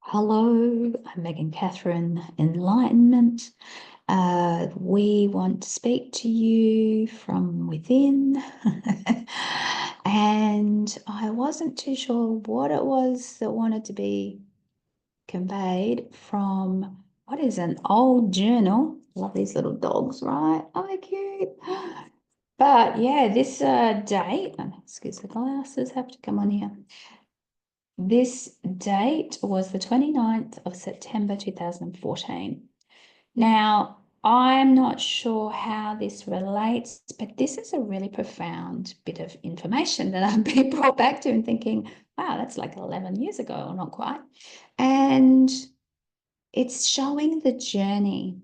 Hello, I'm Megan Catherin Enlightenment. We want to speak to you from within. And I wasn't too sure what it was that wanted to be conveyed from what is an old journal. Love these little dogs, right? Oh, they're cute. But yeah, this date, excuse the glasses, have to come on here. This date was the 29th of September 2014. Now, I'm not sure how this relates, but this is a really profound bit of information that I've been brought back to and thinking, wow, that's like 11 years ago, or not quite. And it's showing the journey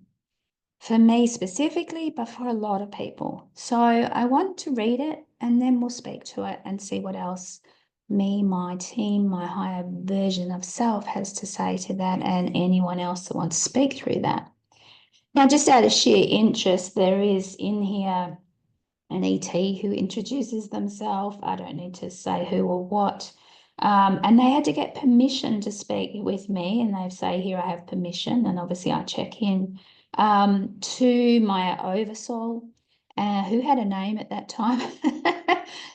for me specifically, but for a lot of people. So I want to read it and then we'll speak to it and see what else me, my team, my higher version of self has to say to that, and anyone else that wants to speak through that. Now, just out of sheer interest, there is in here an ET who introduces themselves. I don't need to say who or what. And they had to get permission to speak with me, and they say, here, I have permission. And obviously I check in to my oversoul, who had a name at that time.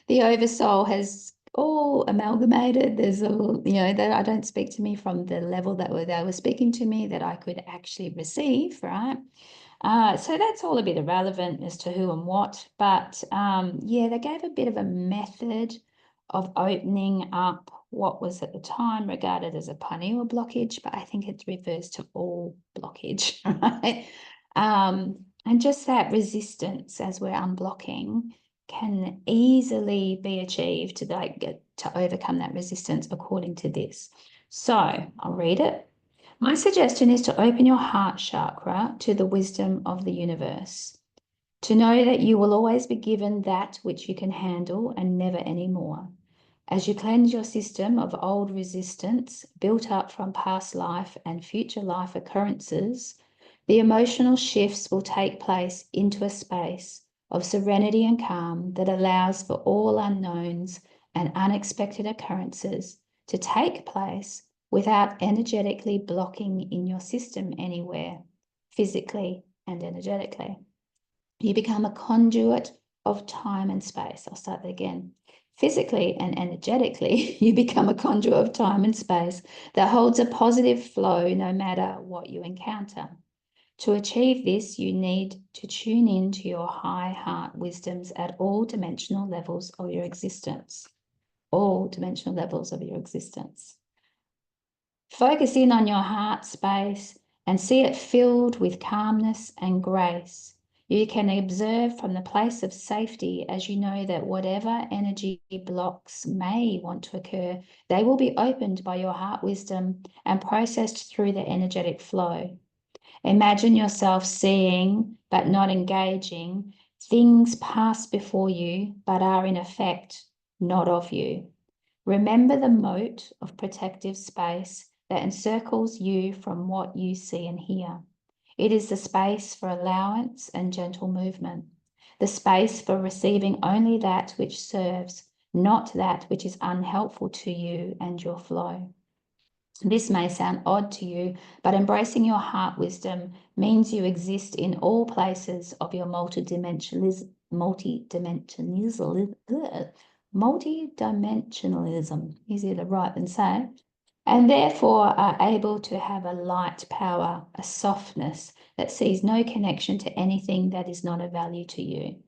The oversoul has all amalgamated. There's that I don't speak to me from the level that they were speaking to me that I could actually receive, right? So that's all a bit irrelevant as to who and what, but yeah, they gave a bit of a method of opening up what was at the time regarded as a pineal blockage, but I think it refers to all blockage, right? And just that resistance as we're unblocking can easily be achieved to overcome that resistance according to this. So I'll read it. My suggestion is to open your heart chakra to the wisdom of the universe, to know that you will always be given that which you can handle and never any more. As you cleanse your system of old resistance built up from past life and future life occurrences, the emotional shifts will take place into a space of serenity and calm that allows for all unknowns and unexpected occurrences to take place without energetically blocking in your system anywhere, physically and energetically. You become a conduit of time and space. I'll start that again. Physically and energetically, you become a conduit of time and space that holds a positive flow no matter what you encounter. To achieve this, you need to tune in to your high heart wisdoms at all dimensional levels of your existence. All dimensional levels of your existence. Focus in on your heart space and see it filled with calmness and grace. You can observe from the place of safety as you know that whatever energy blocks may want to occur, they will be opened by your heart wisdom and processed through the energetic flow. Imagine yourself seeing, but not engaging, things pass before you, but are in effect not of you. Remember the moat of protective space that encircles you from what you see and hear. It is the space for allowance and gentle movement, the space for receiving only that which serves, not that which is unhelpful to you and your flow. This may sound odd to you, but embracing your heart wisdom means you exist in all places of your multidimensionalism, easier to write than say, and therefore are able to have a light power, a softness that sees no connection to anything that is not of value to you.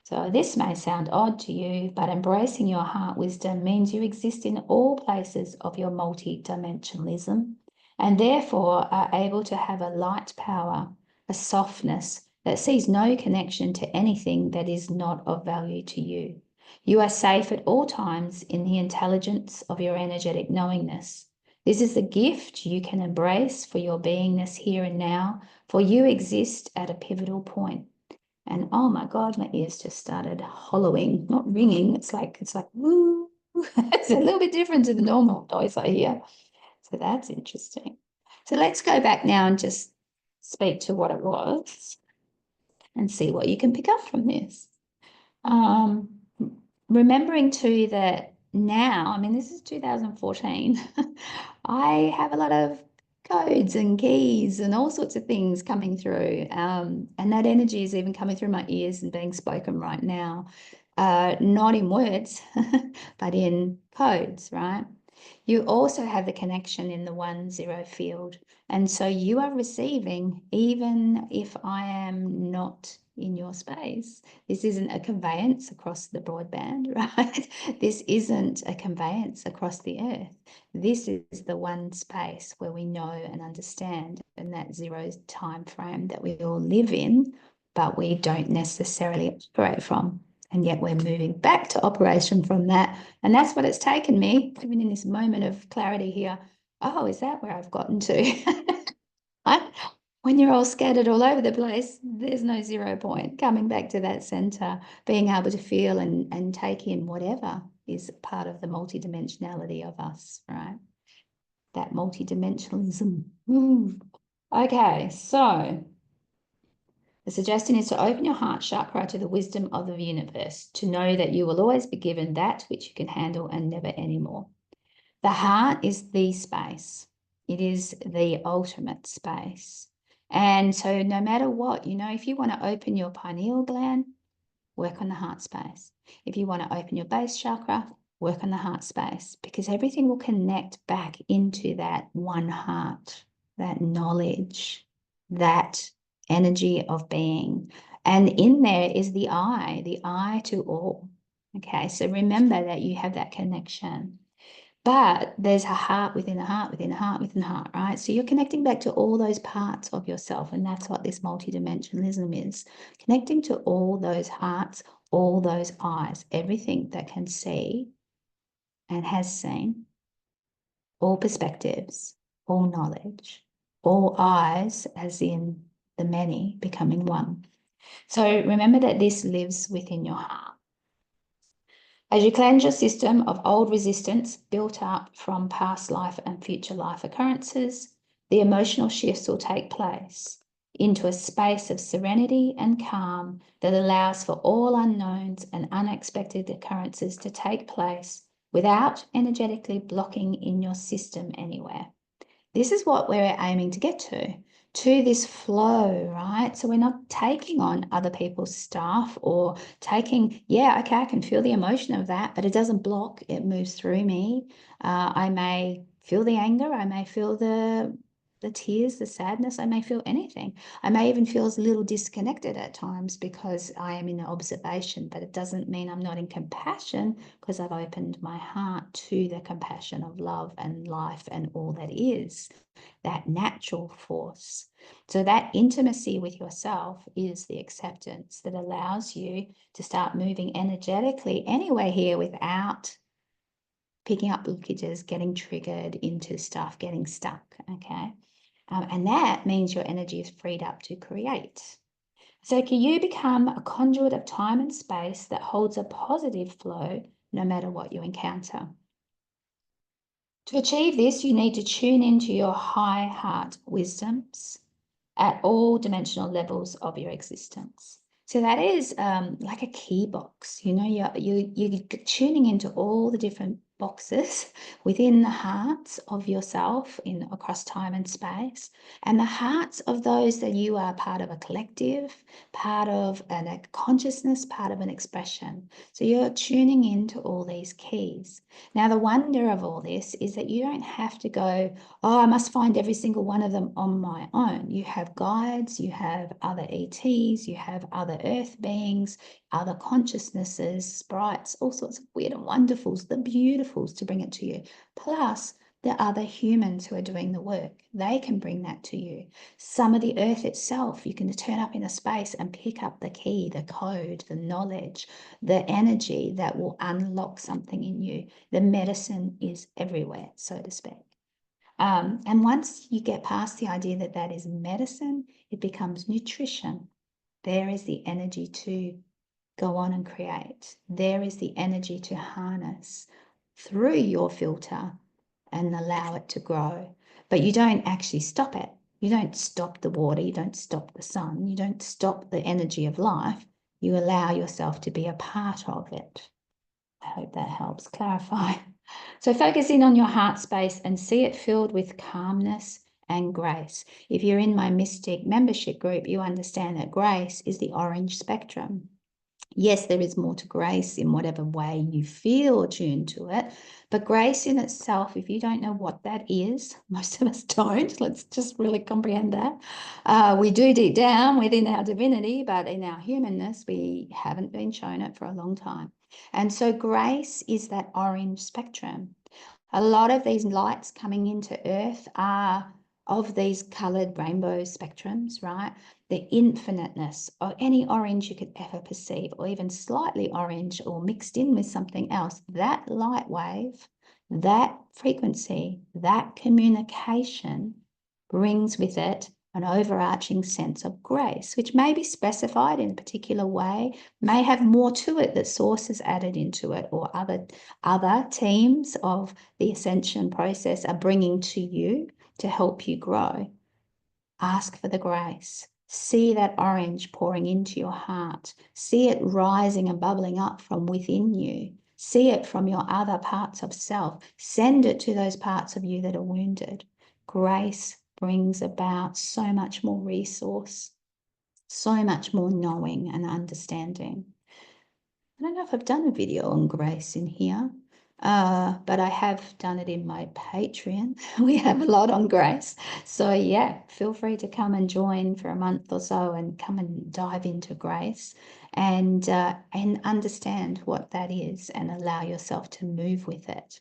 So this may sound odd to you, but embracing your heart wisdom means you exist in all places of your multidimensionalism and therefore are able to have a light power, a softness that sees no connection to anything that is not of value to you. You are safe at all times in the intelligence of your energetic knowingness. This is the gift you can embrace for your beingness here and now, for you exist at a pivotal point. And oh my God, my ears just started hollowing, not ringing. It's like, woo. It's a little bit different to the normal noise I hear. So that's interesting. So let's go back now and just speak to what it was and see what you can pick up from this. Remembering too that now, I mean, this is 2014, I have a lot of codes and keys and all sorts of things coming through. And that energy is even coming through my ears and being spoken right now, not in words, but in codes, right? You also have the connection in the 1-0 field. And so you are receiving, even if I am not in your space. This isn't a conveyance across the broadband, right? This isn't a conveyance across the earth. This is the one space where we know and understand, and that 0 time frame that we all live in, but we don't necessarily operate from. And yet we're moving back to operation from that. And that's what it's taken me, even in this moment of clarity here. Oh, is that where I've gotten to? When you're all scattered all over the place, there's no 0 point. Coming back to that center, being able to feel and take in whatever is part of the multidimensionality of us, right? That multidimensionalism. Okay, so the suggestion is to open your heart chakra to the wisdom of the universe, to know that you will always be given that which you can handle and never anymore. The heart is the space. It is the ultimate space. And so no matter what, if you want to open your pineal gland, work on the heart space. If you want to open your base chakra, work on the heart space, because everything will connect back into that one heart, that knowledge, that energy of being. And in there is the I to all. Okay, so remember that you have that connection. But there's a heart within a heart within a heart within a heart, right? So you're connecting back to all those parts of yourself. And that's what this multidimensionalism is. Connecting to all those hearts, all those eyes, everything that can see and has seen, all perspectives, all knowledge, all eyes, as in the many becoming one. So remember that this lives within your heart. As you cleanse your system of old resistance built up from past life and future life occurrences, the emotional shifts will take place into a space of serenity and calm that allows for all unknowns and unexpected occurrences to take place without energetically blocking in your system anywhere. This is what we're aiming to get to this flow, right? So we're not taking on other people's stuff or taking, okay, I can feel the emotion of that, but it doesn't block, it moves through me. I may feel the anger, I may feel the tears, the sadness, I may feel anything. I may even feel a little disconnected at times because I am in observation, but it doesn't mean I'm not in compassion because I've opened my heart to the compassion of love and life and all that is, that natural force. So that intimacy with yourself is the acceptance that allows you to start moving energetically anywhere here without picking up blockages, getting triggered into stuff, getting stuck, okay? And that means your energy is freed up to create. So can you become a conduit of time and space that holds a positive flow no matter what you encounter? To achieve this, you need to tune into your high heart wisdoms at all dimensional levels of your existence. So that is like a key box. You're tuning into all the different boxes within the hearts of yourself across time and space, and the hearts of those that you are part of a collective, part of a consciousness, part of an expression. So you're tuning into all these keys. Now, the wonder of all this is that you don't have to go, oh, I must find every single one of them on my own. You have guides, you have other ETs, you have other earth beings, other consciousnesses, sprites, all sorts of weird and wonderfuls, the beautifuls to bring it to you. Plus, the other humans who are doing the work, they can bring that to you. Some of the earth itself, you can turn up in a space and pick up the key, the code, the knowledge, the energy that will unlock something in you. The medicine is everywhere, so to speak. And once you get past the idea that that is medicine, it becomes nutrition. There is the energy to go on and create. There is the energy to harness through your filter and allow it to grow. But you don't actually stop it. You don't stop the water. You don't stop the sun. You don't stop the energy of life. You allow yourself to be a part of it. I hope that helps clarify. So focus in on your heart space and see it filled with calmness and grace. If you're in my Mystic membership group, you understand that grace is the orange spectrum. Yes, there is more to grace in whatever way you feel attuned to it, but grace in itself, if you don't know what that is, most of us don't, let's just really comprehend that. We do deep down within our divinity, but in our humanness, we haven't been shown it for a long time. And so grace is that orange spectrum. A lot of these lights coming into Earth are of these colored rainbow spectrums, right? The infiniteness of any orange you could ever perceive, or even slightly orange or mixed in with something else, that light wave, that frequency, that communication brings with it an overarching sense of grace, which may be specified in a particular way, may have more to it that source has added into it, or other teams of the ascension process are bringing to you to help you grow. Ask for the grace. See that orange pouring into your heart. See it rising and bubbling up from within you. See it from your other parts of self. Send it to those parts of you that are wounded. Grace brings about so much more resource, so much more knowing and understanding. I don't know if I've done a video on grace in here, but I have done it in my Patreon. We have a lot on grace. So yeah, feel free to come and join for a month or so and come and dive into grace and understand what that is and allow yourself to move with it.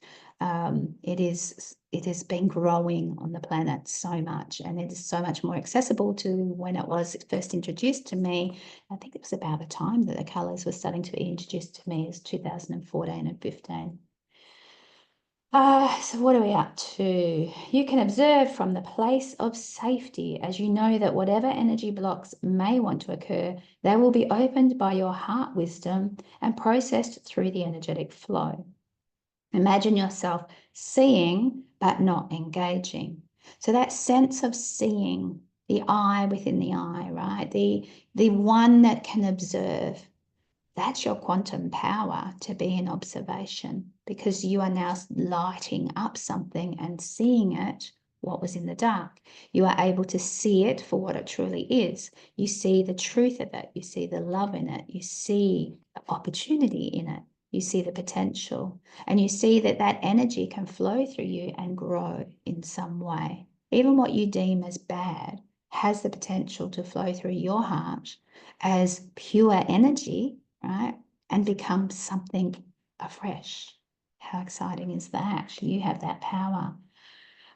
It has been growing on the planet so much, and it is so much more accessible to when it was first introduced to me. I think it was about the time that the colours were starting to be introduced to me, as 2014 and 15. So what are we up to? You can observe from the place of safety, as you know that whatever energy blocks may want to occur, they will be opened by your heart wisdom and processed through the energetic flow. Imagine yourself seeing but not engaging. So that sense of seeing, the eye within the eye, right? The one that can observe. That's your quantum power, to be in observation, because you are now lighting up something and seeing it, what was in the dark. You are able to see it for what it truly is. You see the truth of it. You see the love in it. You see the opportunity in it. You see the potential, and you see that that energy can flow through you and grow in some way. Even what you deem as bad has the potential to flow through your heart as pure energy, right? And become something afresh. How exciting is that? You have that power.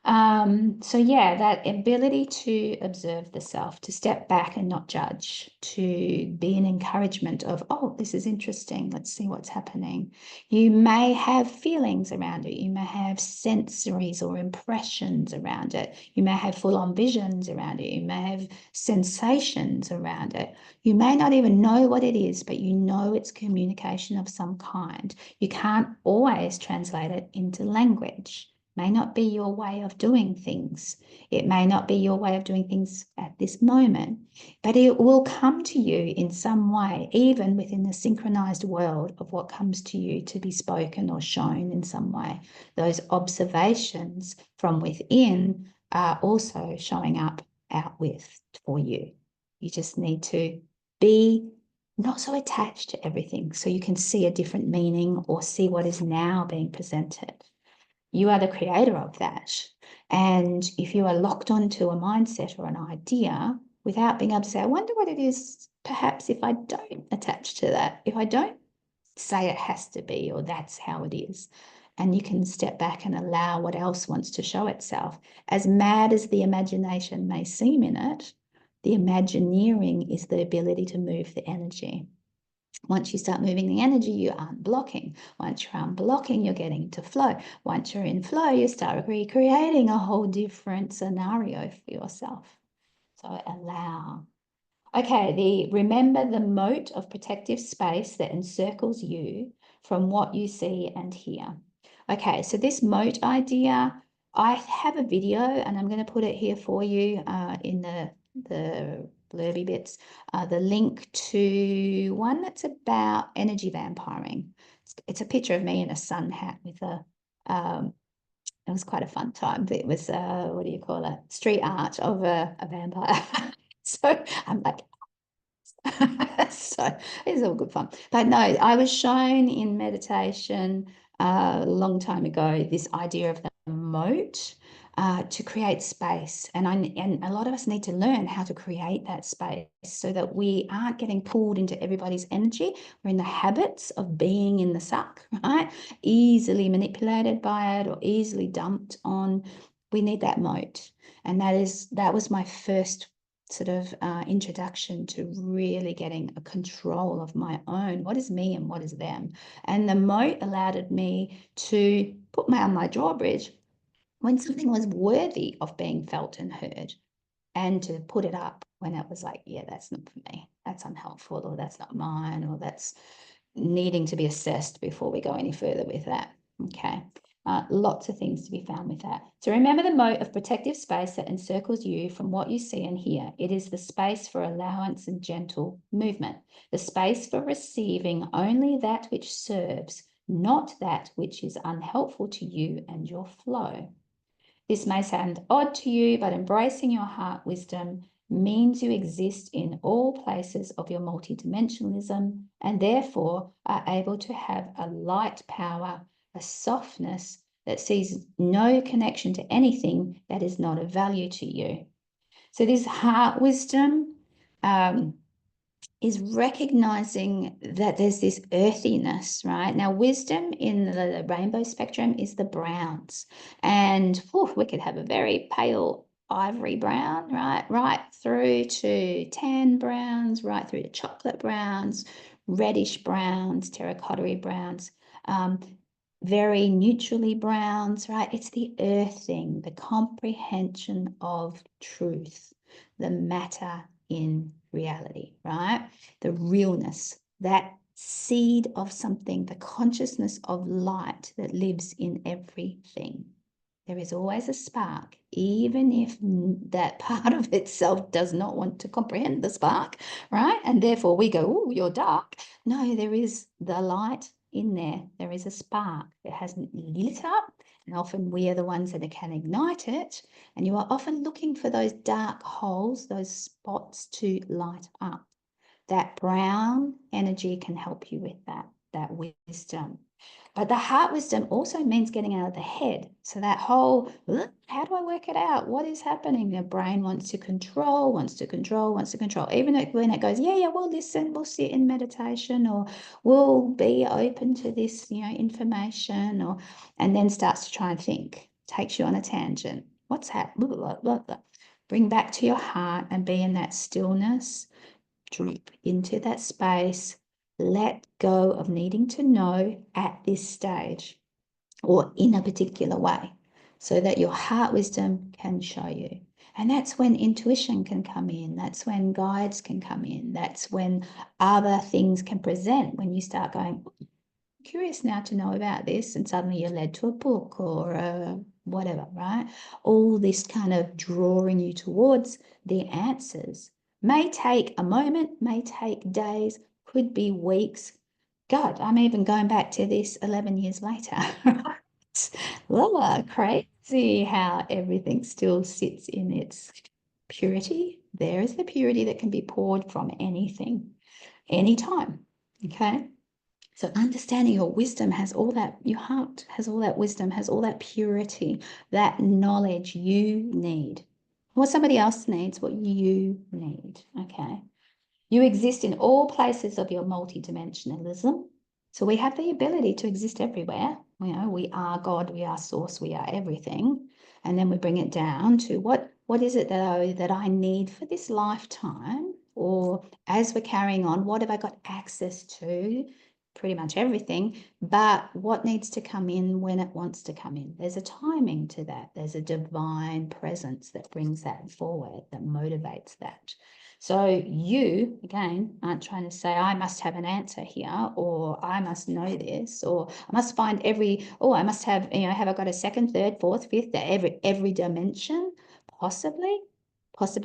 So yeah, that ability to observe the self, to step back and not judge, to be an encouragement of, oh, this is interesting. Let's see what's happening. You may have feelings around it. You may have sensories or impressions around it. You may have full-on visions around it. You may have sensations around it. You may not even know what it is, but you know it's communication of some kind. You can't always translate it into language. May not be your way of doing things. It may not be your way of doing things at this moment, but it will come to you in some way, even within the synchronized world of what comes to you to be spoken or shown in some way. Those observations from within are also showing up out with for you. You just need to be not so attached to everything so you can see a different meaning or see what is now being presented. You are the creator of that. And if you are locked onto a mindset or an idea without being able to say, I wonder what it is, perhaps if I don't attach to that, if I don't say it has to be or that's how it is, and you can step back and allow what else wants to show itself. As mad as the imagination may seem in it, the imagineering is the ability to move the energy. Once you start moving the energy, you aren't blocking. Once you're unblocking, you're getting into flow. Once you're in flow, you start recreating a whole different scenario for yourself. So allow. Okay, remember the moat of protective space that encircles you from what you see and hear. Okay, so this moat idea, I have a video and I'm going to put it here for you in the blurby bits, the link to one that's about energy vampiring. it's a picture of me in a sun hat with a, it was quite a fun time. It was, what do you call it? Street art of a vampire. So I'm like, so it's all good fun. But no, I was shown in meditation a long time ago this idea of the moat to create space. And a lot of us need to learn how to create that space so that we aren't getting pulled into everybody's energy. We're in the habits of being in the suck, right? Easily manipulated by it or easily dumped on. We need that moat. And that was my first sort of introduction to really getting a control of my own. What is me and what is them? And the moat allowed me to put on my drawbridge when something was worthy of being felt and heard, and to put it up when it was like, yeah, that's not for me. That's unhelpful, or that's not mine, or that's needing to be assessed before we go any further with that. Okay. Lots of things to be found with that. So remember the moat of protective space that encircles you from what you see and hear. It is the space for allowance and gentle movement, the space for receiving only that which serves, not that which is unhelpful to you and your flow. This may sound odd to you, but embracing your heart wisdom means you exist in all places of your multidimensionalism and therefore are able to have a light power, a softness that sees no connection to anything that is not of value to you. So this heart wisdom is recognizing that there's this earthiness, right? Now, wisdom in the rainbow spectrum is the browns. And we could have a very pale ivory brown, right? Right through to tan browns, right through to chocolate browns, reddish browns, terracotta browns, very neutrally browns, right? It's the earthing, the comprehension of truth, the matter in reality, right? The realness, that seed of something, the consciousness of light that lives in everything. There is always a spark, even if that part of itself does not want to comprehend the spark, right? And therefore we go, oh, you're dark. No, there is the light in there. There is a spark that hasn't lit up, and often we are the ones that can ignite it. And you are often looking for those dark holes, those spots to light up. That brown energy can help you with that wisdom. But the heart wisdom also means getting out of the head. So that whole, how do I work it out? What is happening? The brain wants to control, wants to control, wants to control. Even when it goes, yeah, we'll listen, we'll sit in meditation, or we'll be open to this, information, and then starts to try and think, takes you on a tangent. What's happening? Blah, blah, blah. Bring back to your heart and be in that stillness. Drop into that space. Let go of needing to know at this stage or in a particular way, so that your heart wisdom can show you. And that's when intuition can come in. That's when guides can come in. That's when other things can present, when you start going, curious now to know about this, and suddenly you're led to a book or whatever, right? All this kind of drawing you towards the answers. May take a moment, may take days, could be weeks. God, I'm even going back to this 11 years later. Crazy how everything still sits in its purity. There is the purity that can be poured from anything, anytime. Okay. So understanding your wisdom has all that, your heart has all that wisdom, has all that purity, that knowledge you need. What somebody else needs, what you need. Okay. You exist in all places of your multidimensionalism. So we have the ability to exist everywhere. We are God, we are source, we are everything. And then we bring it down to what is it that I need for this lifetime? Or as we're carrying on, what have I got access to? Pretty much everything, but what needs to come in when it wants to come in. There's a timing to that. There's a divine presence that brings that forward, that motivates that. So you, again, aren't trying to say, I must have an answer here, or I must know this, or I must find I must have, have I got a second, third, fourth, fifth, every dimension? Possibly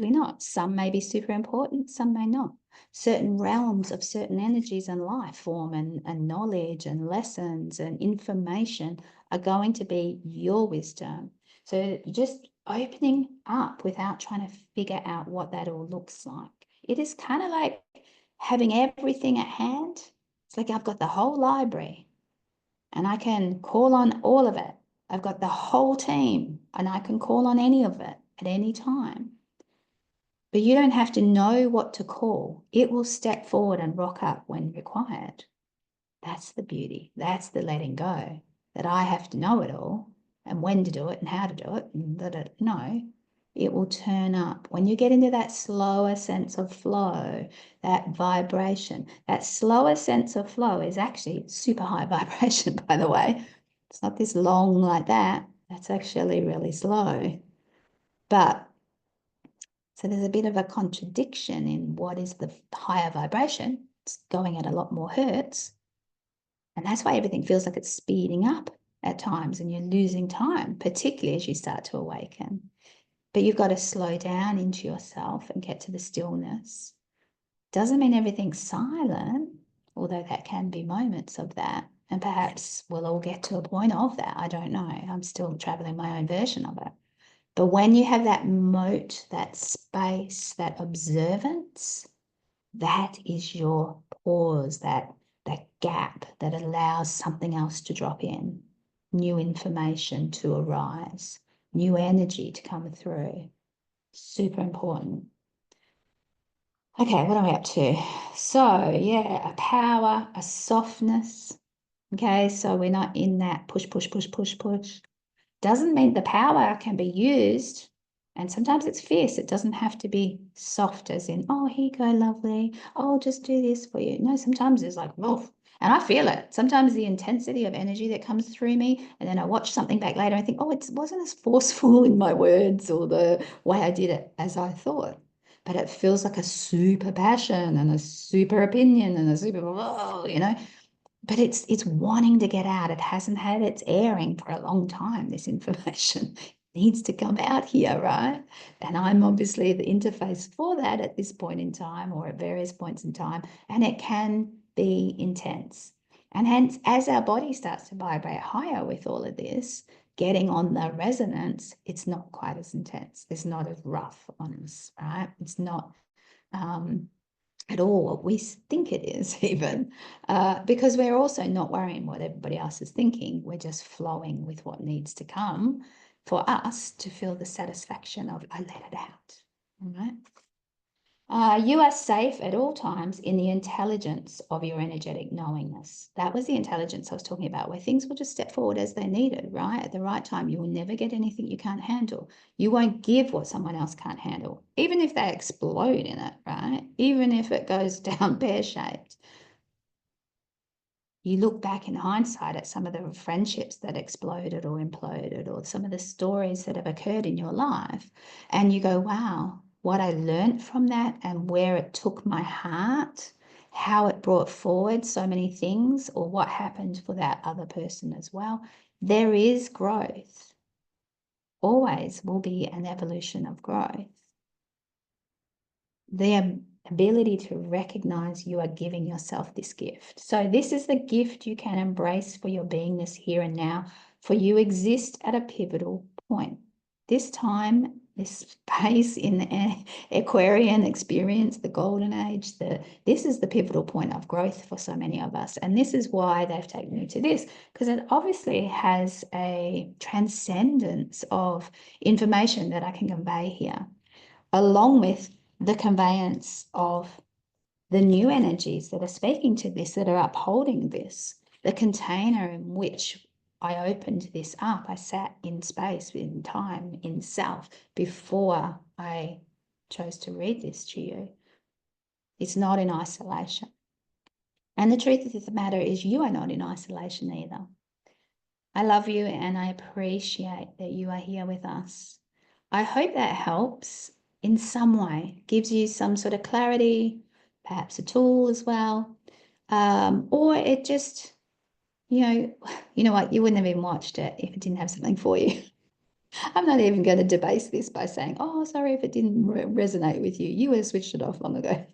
not. Some may be super important, some may not. certain realms of certain energies and life form and knowledge and lessons and information are going to be your wisdom. So just opening up without trying to figure out what that all looks like. It is kind of like having everything at hand. It's like I've got the whole library and I can call on all of it. I've got the whole team and I can call on any of it at any time. But you don't have to know what to call. It will step forward and rock up when required. That's the beauty. That's the letting go. That I have to know it all and when to do it and how to do it. And no, it will turn up. When you get into that slower sense of flow, that vibration, that slower sense of flow is actually super high vibration, by the way. It's not this long like that. That's actually really slow. But so there's a bit of a contradiction in what is the higher vibration. It's going at a lot more hertz. And that's why everything feels like it's speeding up at times and you're losing time, particularly as you start to awaken. But you've got to slow down into yourself and get to the stillness. Doesn't mean everything's silent, although that can be moments of that. And perhaps we'll all get to a point of that. I don't know. I'm still traveling my own version of it. But when you have that moat, that space, that observance, that is your pause, that gap that allows something else to drop in, new information to arise, new energy to come through. Super important. Okay, what are we up to? So, yeah, a power, a softness. Okay, so we're not in that push, push, push, push, push. Doesn't mean the power can be used. And sometimes it's fierce. It doesn't have to be soft as in, oh, here you go, lovely. Oh, I'll just do this for you. No, sometimes it's like, woof. And I feel it. Sometimes the intensity of energy that comes through me, and then I watch something back later and I think, oh, it wasn't as forceful in my words or the way I did it as I thought. But it feels like a super passion and a super opinion and a super, oh, but it's wanting to get out. It hasn't had its airing for a long time. This information needs to come out here, right? And I'm obviously the interface for that at this point in time or at various points in time. And it can be intense. And hence, as our body starts to vibrate higher with all of this, getting on the resonance, it's not quite as intense. It's not as rough on us, right? It's not at all what we think it is even, because we're also not worrying what everybody else is thinking. We're just flowing with what needs to come for us to feel the satisfaction of, I let it out, all right? You are safe at all times in the intelligence of your energetic knowingness. That was the intelligence I was talking about, where things will just step forward as they're needed, right? At the right time. You will never get anything you can't handle. You won't give what someone else can't handle, even if they explode in it, right? Even if it goes down pear-shaped. You look back in hindsight at some of the friendships that exploded or imploded, or some of the stories that have occurred in your life, and you go, wow, what I learned from that and where it took my heart, how it brought forward so many things, or what happened for that other person as well. There is growth. Always will be an evolution of growth. The ability to recognize you are giving yourself this gift. So this is the gift you can embrace for your beingness here and now, for you exist at a pivotal point. This time, this space in the Aquarian experience, the golden age, this is the pivotal point of growth for so many of us. And this is why they've taken me to this, because it obviously has a transcendence of information that I can convey here, along with the conveyance of the new energies that are speaking to this, that are upholding this, the container in which I opened this up. I sat in space, in time, in self, before I chose to read this to you. It's not in isolation. And the truth of the matter is, you are not in isolation either. I love you and I appreciate that you are here with us. I hope that helps in some way, gives you some sort of clarity, perhaps a tool as well. Or it just, you know what, you wouldn't have even watched it if it didn't have something for you. I'm not even going to debase this by saying, oh, sorry if it didn't resonate with you. You would have switched it off long ago.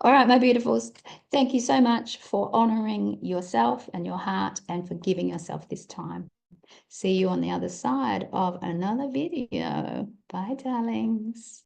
All right, my beautifuls, thank you so much for honoring yourself and your heart and for giving yourself this time. See you on the other side of another video. Bye, darlings.